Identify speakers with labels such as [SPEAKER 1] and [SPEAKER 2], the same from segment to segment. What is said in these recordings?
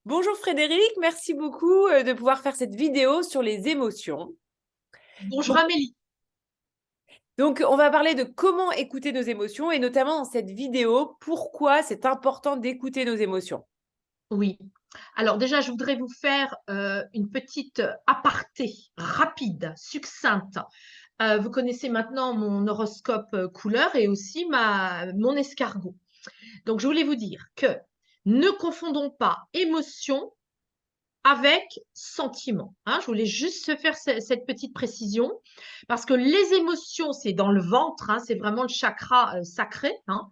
[SPEAKER 1] Bonjour Frédéric, merci beaucoup de pouvoir faire cette vidéo sur les émotions.
[SPEAKER 2] Bonjour
[SPEAKER 1] Donc,
[SPEAKER 2] Amélie.
[SPEAKER 1] donc, on va parler de comment écouter nos émotions et notamment dans cette vidéo, pourquoi c'est important d'écouter nos émotions.
[SPEAKER 2] Oui. Alors déjà, je voudrais vous faire une petite aparté rapide, succincte. Vous connaissez maintenant mon horoscope couleur et aussi mon escargot. Donc, je voulais vous dire que ne confondons pas émotion avec sentiment. Hein. Je voulais juste faire cette petite précision parce que les émotions, c'est dans le ventre, hein, c'est vraiment le chakra sacré. Hein.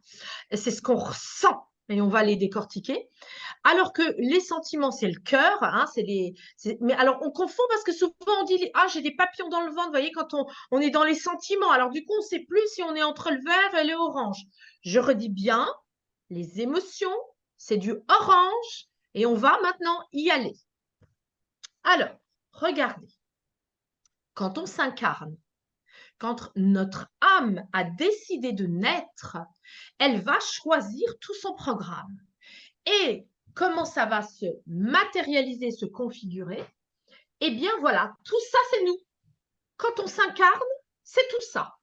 [SPEAKER 2] C'est ce qu'on ressent et on va les décortiquer. Alors que les sentiments, c'est le cœur. Hein, mais alors, on confond parce que souvent, on dit « Ah, j'ai des papillons dans le ventre ». Vous voyez, quand on est dans les sentiments. Alors, du coup, on ne sait plus si on est entre le vert et le orange. Je redis bien, les émotions, c'est du orange et on va maintenant y aller. Alors, regardez, quand on s'incarne, quand notre âme a décidé de naître, elle va choisir tout son programme. Et comment ça va se matérialiser, se configurer? Eh bien, voilà, tout ça, c'est nous. Quand on s'incarne, c'est tout ça.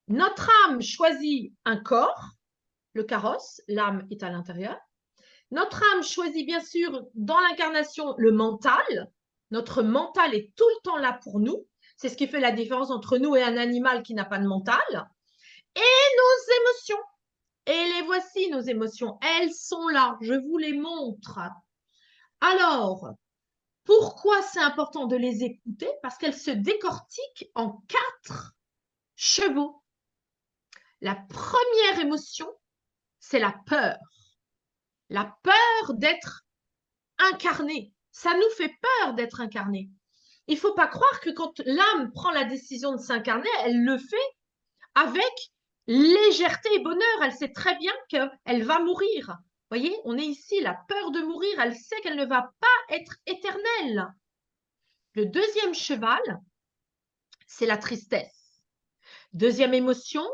[SPEAKER 2] Notre âme choisit un corps, le carrosse, l'âme est à l'intérieur. Notre âme choisit bien sûr dans l'incarnation le mental. Notre mental est tout le temps là pour nous. C'est ce qui fait la différence entre nous et un animal qui n'a pas de mental. Et nos émotions. Et les voici, nos émotions. Elles sont là. Je vous les montre. Alors, pourquoi c'est important de les écouter? Parce qu'elles se décortiquent en 4 chevaux. La première émotion, c'est la peur. La peur d'être incarné. Ça nous fait peur d'être incarné. Il ne faut pas croire que quand l'âme prend la décision de s'incarner, elle le fait avec légèreté et bonheur. Elle sait très bien qu'elle va mourir. Vous voyez, on est ici, la peur de mourir, elle sait qu'elle ne va pas être éternelle. Le deuxième cheval, c'est la tristesse. Deuxième émotion,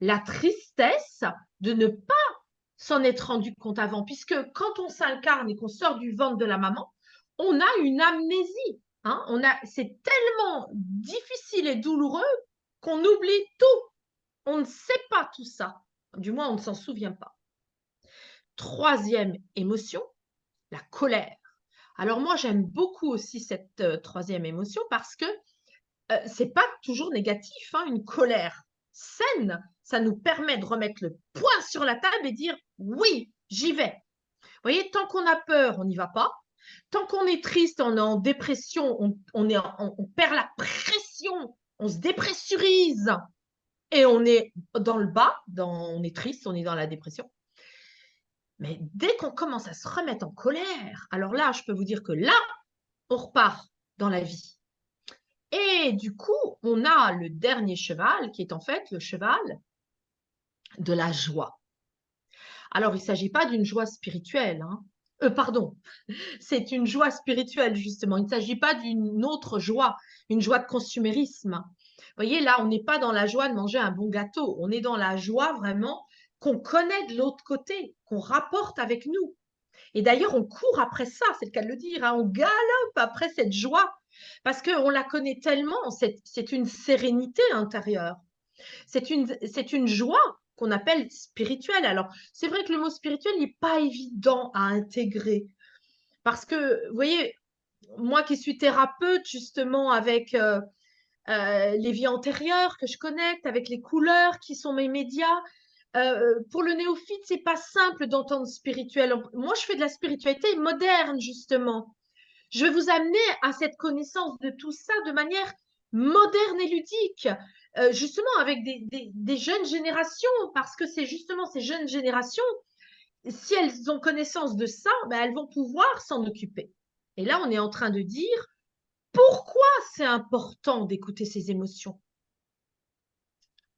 [SPEAKER 2] la tristesse de ne pas s'en être rendu compte avant, puisque quand on s'incarne et qu'on sort du ventre de la maman, on a une amnésie. Hein, c'est tellement difficile et douloureux qu'on oublie tout. On ne sait pas tout ça. Du moins, on ne s'en souvient pas. Troisième émotion, la colère. Alors moi, j'aime beaucoup aussi cette troisième émotion parce que c'est pas toujours négatif. Hein, une colère saine, ça nous permet de remettre le poing sur la table et dire oui, j'y vais. Vous voyez, tant qu'on a peur, on n'y va pas. Tant qu'on est triste, on est en dépression, on perd la pression, on se dépressurise et on est dans le bas, on est triste, on est dans la dépression. Mais dès qu'on commence à se remettre en colère, alors là, je peux vous dire que là, on repart dans la vie. Et du coup, on a le dernier cheval qui est en fait le cheval de la joie. Alors, il ne s'agit pas d'une joie spirituelle. Hein. Pardon, c'est une joie spirituelle, justement. Il ne s'agit pas d'une autre joie, une joie de consumérisme. Vous voyez, là, on n'est pas dans la joie de manger un bon gâteau. On est dans la joie vraiment qu'on connaît de l'autre côté, qu'on rapporte avec nous. Et d'ailleurs, on court après ça, c'est le cas de le dire. Hein, on galope après cette joie parce qu'on la connaît tellement. C'est une sérénité intérieure. C'est une joie qu'on appelle spirituelle. Alors, c'est vrai que le mot spirituel n'est pas évident à intégrer parce que, vous voyez, moi qui suis thérapeute justement avec les vies antérieures que je connecte, avec les couleurs qui sont mes médias, pour le néophyte, c'est pas simple d'entendre spirituel. Moi, je fais de la spiritualité moderne justement. Je vais vous amener à cette connaissance de tout ça de manière moderne et ludique, justement avec des jeunes générations, parce que c'est justement ces jeunes générations, si elles ont connaissance de ça, ben, elles vont pouvoir s'en occuper. Et là, on est en train de dire pourquoi c'est important d'écouter ces émotions.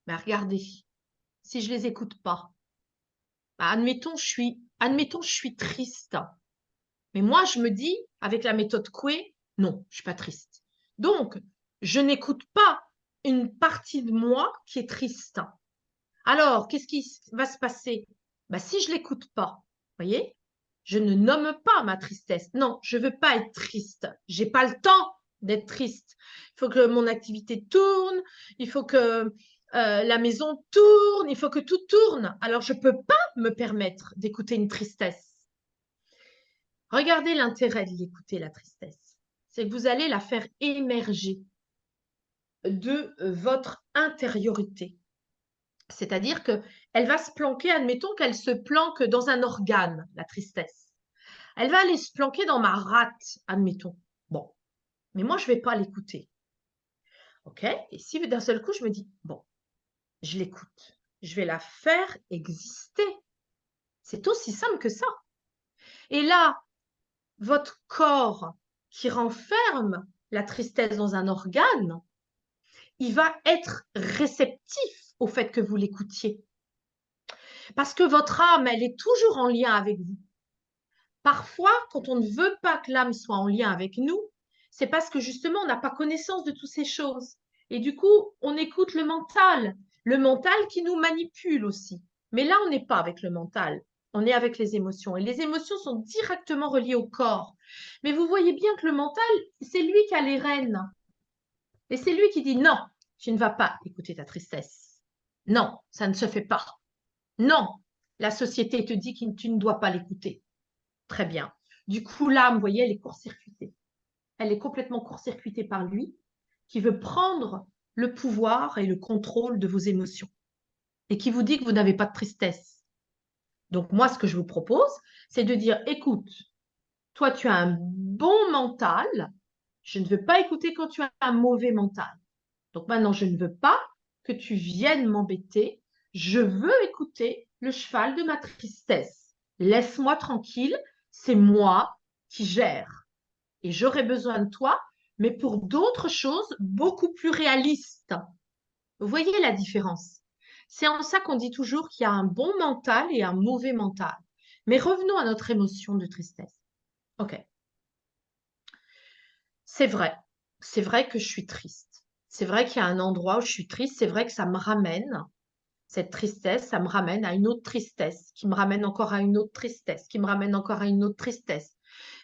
[SPEAKER 2] Ben, regardez, si je les écoute pas, ben, admettons, je suis triste. Mais moi, je me dis, avec la méthode Coué, non, je suis pas triste. Donc, je n'écoute pas une partie de moi qui est triste. Alors, qu'est-ce qui va se passer? Ben, si je l'écoute pas, voyez, Je ne nomme pas ma tristesse. Non, je ne veux pas être triste. J'ai pas le temps d'être triste. Il faut que mon activité tourne, il faut que la maison tourne, il faut que tout tourne. Alors, je ne peux pas me permettre d'écouter une tristesse. Regardez l'intérêt de l'écouter, la tristesse. C'est que vous allez la faire émerger de votre intériorité. C'est-à-dire qu'elle va se planquer, admettons qu'elle se planque dans un organe, la tristesse. Elle va aller se planquer dans ma rate, admettons. Bon, mais moi, je ne vais pas l'écouter. OK? Et si d'un seul coup, je me dis, bon, je l'écoute, je vais la faire exister. C'est aussi simple que ça. Et là, votre corps qui renferme la tristesse dans un organe, il va être réceptif au fait que vous l'écoutiez. Parce que votre âme, elle est toujours en lien avec vous. Parfois, quand on ne veut pas que l'âme soit en lien avec nous, c'est parce que justement, on n'a pas connaissance de toutes ces choses. Et du coup, on écoute le mental qui nous manipule aussi. Mais là, on n'est pas avec le mental, on est avec les émotions. Et les émotions sont directement reliées au corps. Mais vous voyez bien que le mental, c'est lui qui a les rênes. Et c'est lui qui dit non, tu ne vas pas écouter ta tristesse. Non, ça ne se fait pas. Non, la société te dit que tu ne dois pas l'écouter. Très bien. Du coup, l'âme, vous voyez, elle est court-circuitée. Elle est complètement court-circuitée par lui, qui veut prendre le pouvoir et le contrôle de vos émotions et qui vous dit que vous n'avez pas de tristesse. Donc, moi, ce que je vous propose, c'est de dire, écoute, toi, tu as un bon mental, je ne veux pas écouter quand tu as un mauvais mental. Donc, maintenant, je ne veux pas que tu viennes m'embêter, je veux écouter le cheval de ma tristesse. Laisse-moi tranquille, c'est moi qui gère. Et j'aurai besoin de toi, mais pour d'autres choses beaucoup plus réalistes. Vous voyez la différence? C'est en ça qu'on dit toujours qu'il y a un bon mental et un mauvais mental. Mais revenons à notre émotion de tristesse. OK. C'est vrai que je suis triste. C'est vrai qu'il y a un endroit où je suis triste. C'est vrai que ça me ramène, cette tristesse, ça me ramène à une autre tristesse, qui me ramène encore à une autre tristesse, qui me ramène encore à une autre tristesse.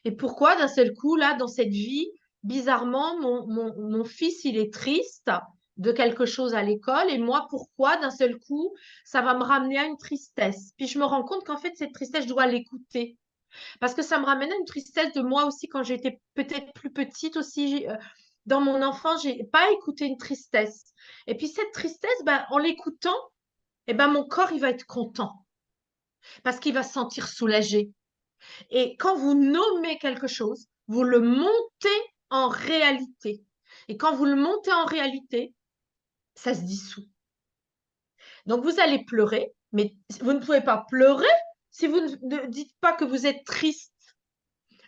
[SPEAKER 2] Et pourquoi d'un seul coup, là, dans cette vie, bizarrement, mon fils, il est triste de quelque chose à l'école, et moi, pourquoi d'un seul coup, ça va me ramener à une tristesse. Puis je me rends compte qu'en fait, cette tristesse, je dois l'écouter. Parce que ça me ramène à une tristesse de moi aussi quand j'étais peut-être plus petite aussi. Dans mon enfance, j'ai pas écouté une tristesse. Et puis cette tristesse, ben, en l'écoutant, eh ben, mon corps, il va être content parce qu'il va se sentir soulagé. Et quand vous nommez quelque chose, vous le montez en réalité. Et quand vous le montez en réalité, ça se dissout. Donc vous allez pleurer, mais vous ne pouvez pas pleurer si vous ne dites pas que vous êtes triste.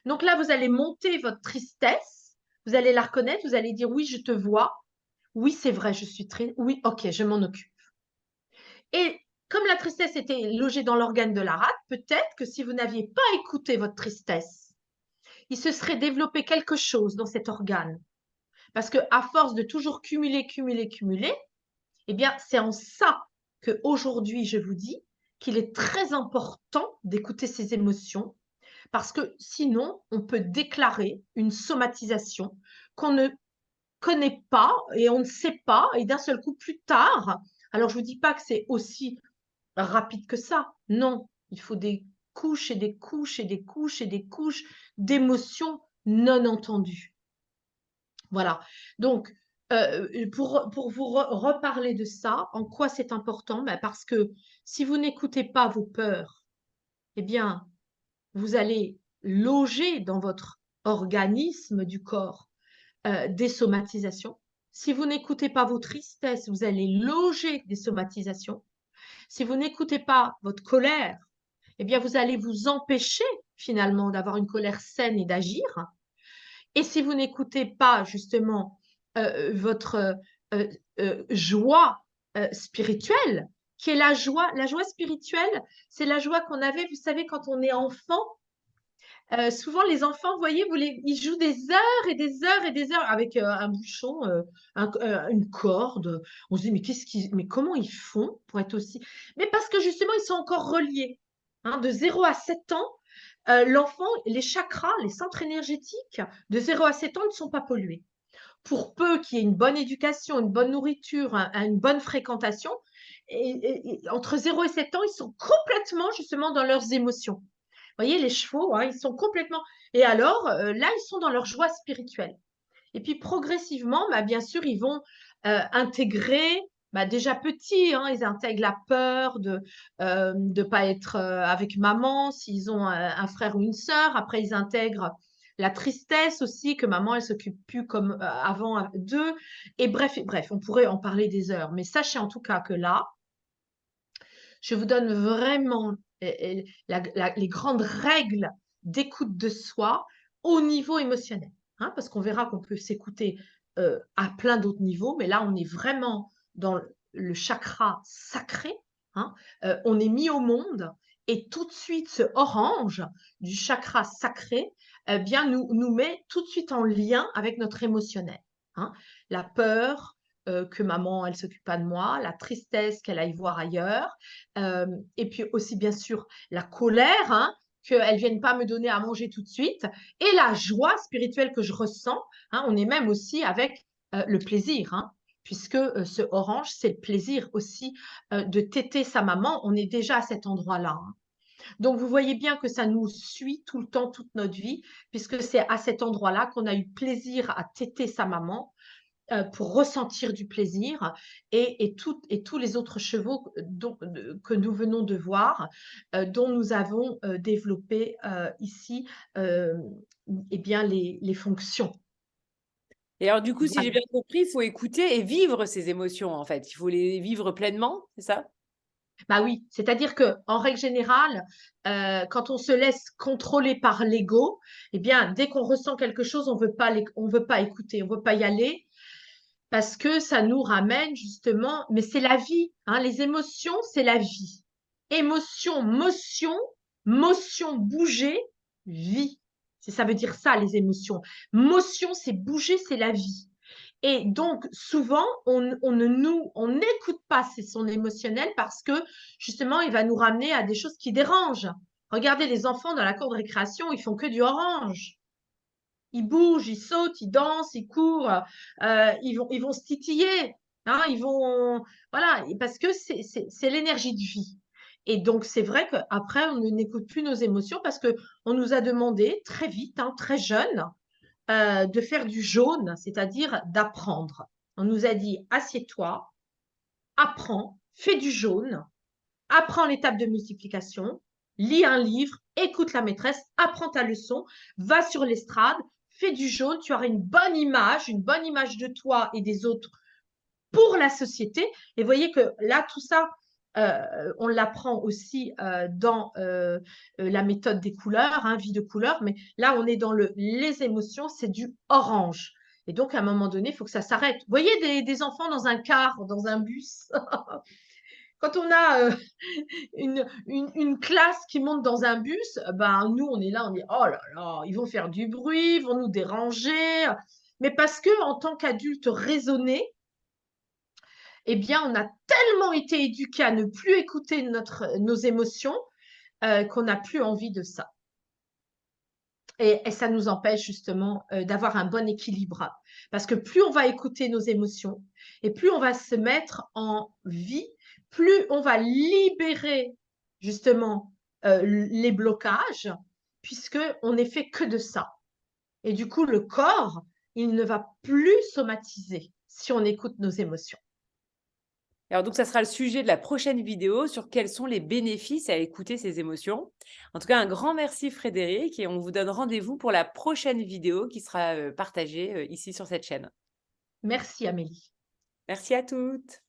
[SPEAKER 2] Donc là, vous allez monter votre tristesse, vous allez la reconnaître, vous allez dire oui, je te vois, oui, c'est vrai, je suis triste, oui, ok, je m'en occupe. Et comme la tristesse était logée dans l'organe de la rate, peut-être que si vous n'aviez pas écouté votre tristesse, il se serait développé quelque chose dans cet organe. Parce que à force de toujours cumuler, cumuler, cumuler, eh bien, c'est en ça qu'aujourd'hui, je vous dis qu'il est très important d'écouter ses émotions, parce que sinon, on peut déclarer une somatisation qu'on ne connaît pas et on ne sait pas, et d'un seul coup, plus tard, alors je ne vous dis pas que c'est aussi rapide que ça, non, il faut des couches et des couches et des couches et des couches d'émotions non entendues. Voilà, donc pour vous reparler de ça, en quoi c'est important? Ben, parce que si vous n'écoutez pas vos peurs, eh bien, vous allez loger dans votre organisme du corps des somatisations. Si vous n'écoutez pas vos tristesses, vous allez loger des somatisations. Si vous n'écoutez pas votre colère, eh bien, vous allez vous empêcher finalement d'avoir une colère saine et d'agir. Et si vous n'écoutez pas justement votre joie spirituelle, qui est la joie spirituelle, c'est la joie qu'on avait, vous savez, quand on est enfant. Souvent, les enfants, vous voyez, ils jouent des heures et des heures et des heures avec un bouchon, une corde. On se dit, mais comment ils font pour être aussi… Mais parce que justement, ils sont encore reliés. hein, de 0 à 7 ans, l'enfant, les chakras, les centres énergétiques de 0 à 7 ans ne sont pas pollués. Pour peu qu'il y ait une bonne éducation, une bonne nourriture, une bonne fréquentation, et entre 0 et 7 ans, ils sont complètement justement dans leurs émotions. Vous voyez, les chevaux, hein, ils sont complètement… Et alors, là, ils sont dans leur joie spirituelle. Et puis progressivement, bah, bien sûr, ils vont intégrer, bah, déjà petits, hein, ils intègrent la peur de ne pas être avec maman, s'ils ont un frère ou une sœur. Après, ils intègrent la tristesse aussi, que maman, elle s'occupe plus comme avant d'eux. Et bref, on pourrait en parler des heures. Mais sachez en tout cas que là, je vous donne vraiment les grandes règles d'écoute de soi au niveau émotionnel, hein, parce qu'on verra qu'on peut s'écouter à plein d'autres niveaux, mais là, on est vraiment dans le chakra sacré, hein. On est mis au monde et tout de suite, ce orange du chakra sacré bien, nous met tout de suite en lien avec notre émotionnel, hein. La peur, que maman, elle s'occupe pas de moi, la tristesse qu'elle aille voir ailleurs, et puis aussi bien sûr la colère, hein, qu'elle vienne pas me donner à manger tout de suite, et la joie spirituelle que je ressens, hein, on est même aussi avec le plaisir, hein, puisque ce orange, c'est le plaisir aussi de téter sa maman, on est déjà à cet endroit-là, hein. Donc vous voyez bien que ça nous suit tout le temps, toute notre vie, puisque c'est à cet endroit-là qu'on a eu plaisir à téter sa maman, pour ressentir du plaisir et tous les autres chevaux que nous venons de voir, dont nous avons développé ici eh bien les fonctions.
[SPEAKER 1] Et alors, du coup, si j'ai
[SPEAKER 2] Voilà.
[SPEAKER 1] bien compris, il faut écouter et vivre ces émotions, en fait. Il faut les vivre pleinement, c'est ça?
[SPEAKER 2] Bah oui, c'est-à-dire que en règle générale, quand on se laisse contrôler par l'ego, eh bien, dès qu'on ressent quelque chose, on veut pas écouter, on veut pas y aller. Parce que ça nous ramène justement, mais c'est la vie, hein, les émotions, c'est la vie. Émotion, motion, motion, bouger, vie. Ça veut dire ça, les émotions. Motion, c'est bouger, c'est la vie. Et donc, souvent, on n'écoute pas son émotionnel parce que, justement, il va nous ramener à des choses qui dérangent. Regardez les enfants dans la cour de récréation, ils font que du orange. Ils bougent, ils sautent, ils dansent, ils courent, ils vont se titiller, hein, voilà, parce que c'est l'énergie de vie. Et donc, c'est vrai qu'après, on n'écoute plus nos émotions parce qu'on nous a demandé très vite, hein, très jeune, de faire du jaune, c'est-à-dire d'apprendre. On nous a dit, assieds-toi, apprends, fais du jaune, apprends l'étape de multiplication, lis un livre, écoute la maîtresse, apprends ta leçon, va sur l'estrade, fais du jaune, tu auras une bonne image de toi et des autres pour la société. Et voyez que là, tout ça, on l'apprend aussi dans la méthode des couleurs, hein, vie de couleurs, mais là, on est dans les émotions, c'est du orange. Et donc, à un moment donné, il faut que ça s'arrête. Vous voyez des enfants dans un car, dans un bus quand on a une classe qui monte dans un bus, ben, nous, on est là, on dit, oh là là, ils vont faire du bruit, ils vont nous déranger. Mais parce que en tant qu'adulte raisonné, eh bien, on a tellement été éduqués à ne plus écouter nos émotions qu'on n'a plus envie de ça. Et ça nous empêche justement d'avoir un bon équilibre. Parce que plus on va écouter nos émotions et plus on va se mettre en vie, plus on va libérer justement les blocages, puisqu'on n'est fait que de ça. Et du coup, le corps, il ne va plus somatiser si on écoute nos émotions.
[SPEAKER 1] Alors donc, ça sera le sujet de la prochaine vidéo sur quels sont les bénéfices à écouter ces émotions. En tout cas, un grand merci Frédéric et on vous donne rendez-vous pour la prochaine vidéo qui sera partagée ici sur cette chaîne.
[SPEAKER 2] Merci Amélie.
[SPEAKER 1] Merci à toutes.